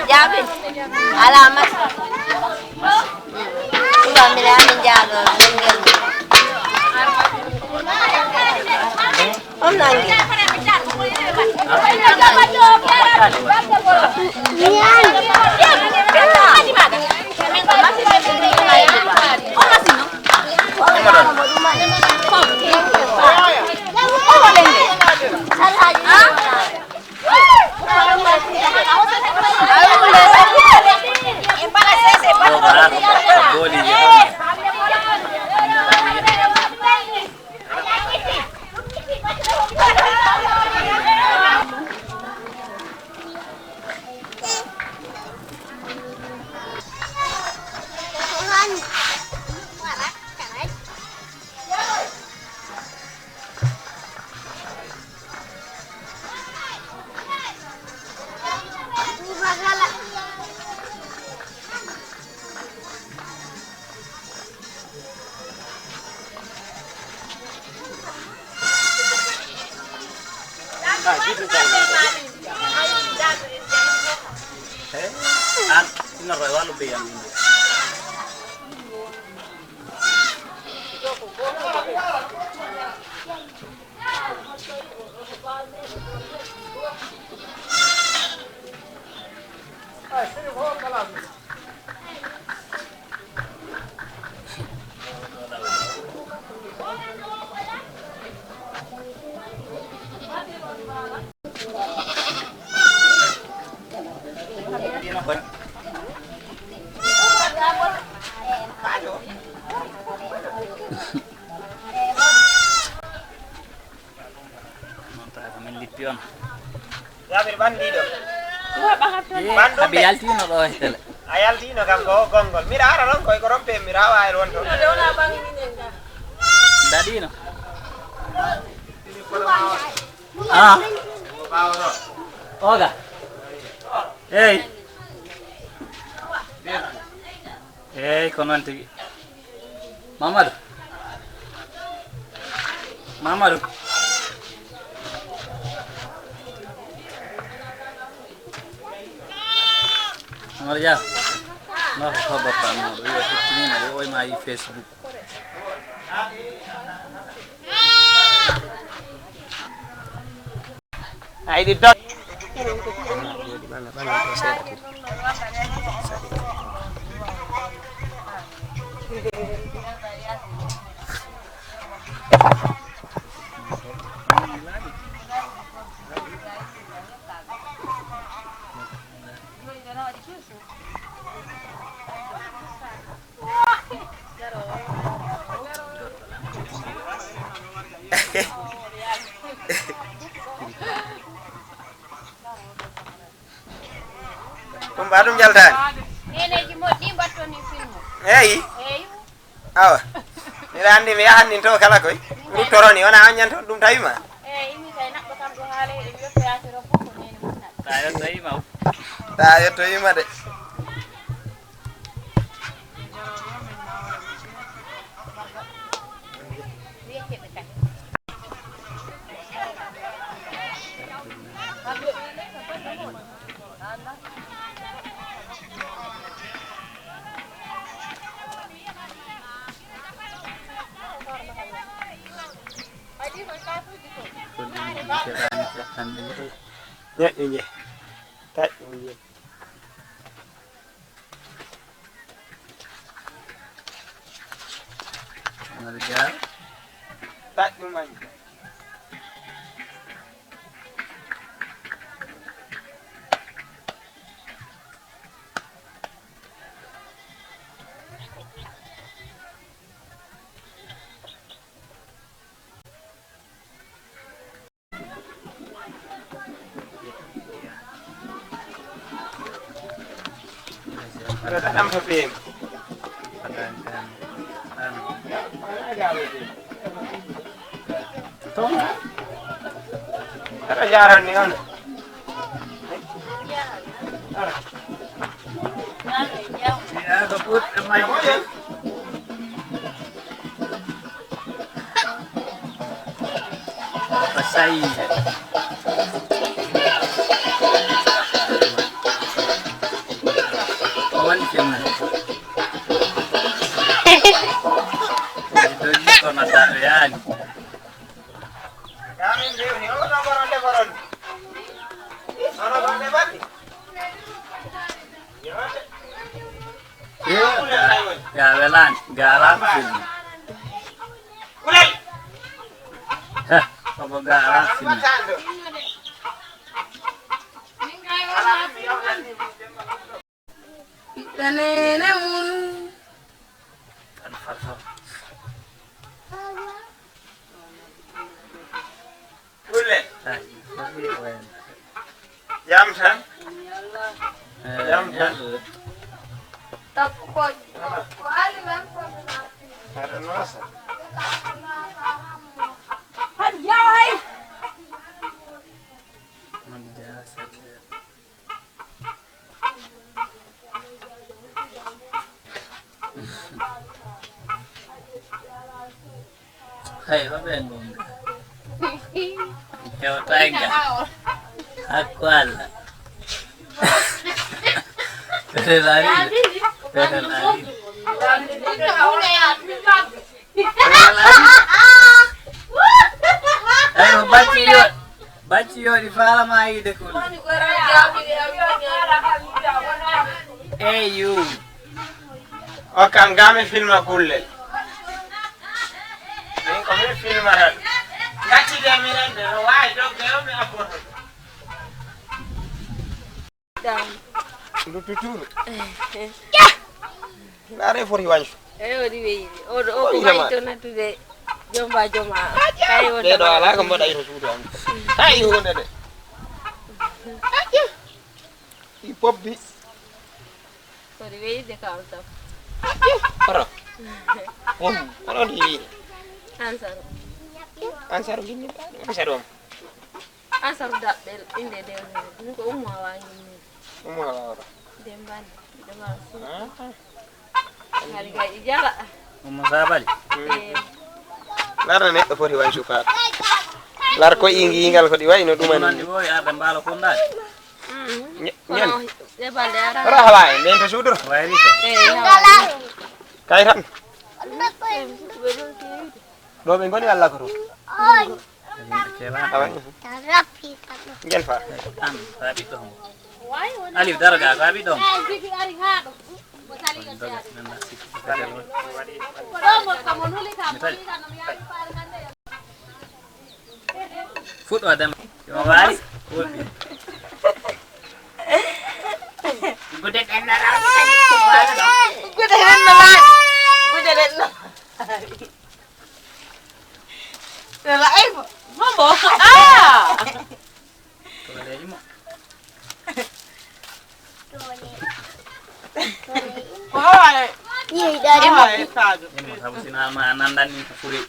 Jabin, alamat. Udah milih menjaga tinggal. Om lagi. Ayaltino kam ko gongol mira ara non koy ko rompe mira wa ron to Dadino. Ah. Oga. Hey. Hey, konon tigi. Mamadu. Mamadu. Maria. No, coba kamu. Iya, ini ada oi mai Facebook. ai di dot Kumbarum jaldan. Nene ji moddi battoni film. Eyi. Eyi. Awa. Mi randi mi yahan nin to kala koy. Mi toroni wana anyan to dum tawima. Eyi mi kay nakko kam do haale e yotto yaatiro fof ko nene wonna. Tayo tawima. Ta yetto yima de. Ya, iya. Tak, iya. Maria. Tak, lumayan. Ada dalam film. Padangkan. Ada jaran nih kan. Ya, kebut emang. Pasai. Kawan siapa? Itu ni kona tarian. Kami deh nih, oh nomor lebaran. Nomor lebaran. Ya, gawelan, galang sini. Mulai. Hah, apa galang sini? Kan fatwa. Mulai. Ah, ini wen. Jam san. Jam ya. Ada nuasa. Hai, apa yang ngomong? Kau tanya. Aku ala. Beda lari. Beda lari. Ayo baci yo di fala mai de kul. You. O kam game filma kulle. Ni kami filmaran. Gaci dia miran de wai dog de me apor. Lu tuturu. Lare fori wanju. Jomba. De do ala ko moda iro suudu am. Ayi wonde de. I popbi. Ora. Ono di. Ansar gini. Ansar om. Ansar dabbel inde de ko umma wangi Umma ora. demban ngari gaji jala Ngomong sabali. Lara ne do fori wanju fa. Lar ko ingi ingal ko di way no Mana dumani. di boy ada balo kondan. Nyen. ya baldara Ora halai, men to sudur. Wairi to. Kairan. Do men goni alla ko. Kecewa. Awan. Ngel fa. Kan, tapi to. Alif daraga ka bi dong. Food ada. Cuma balik. Gede kendara. Ini habisin nama Anandan ni kuri.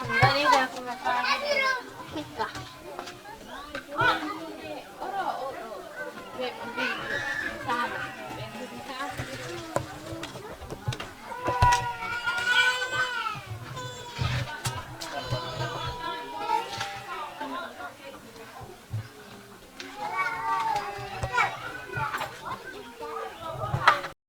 Ini udah aku makan.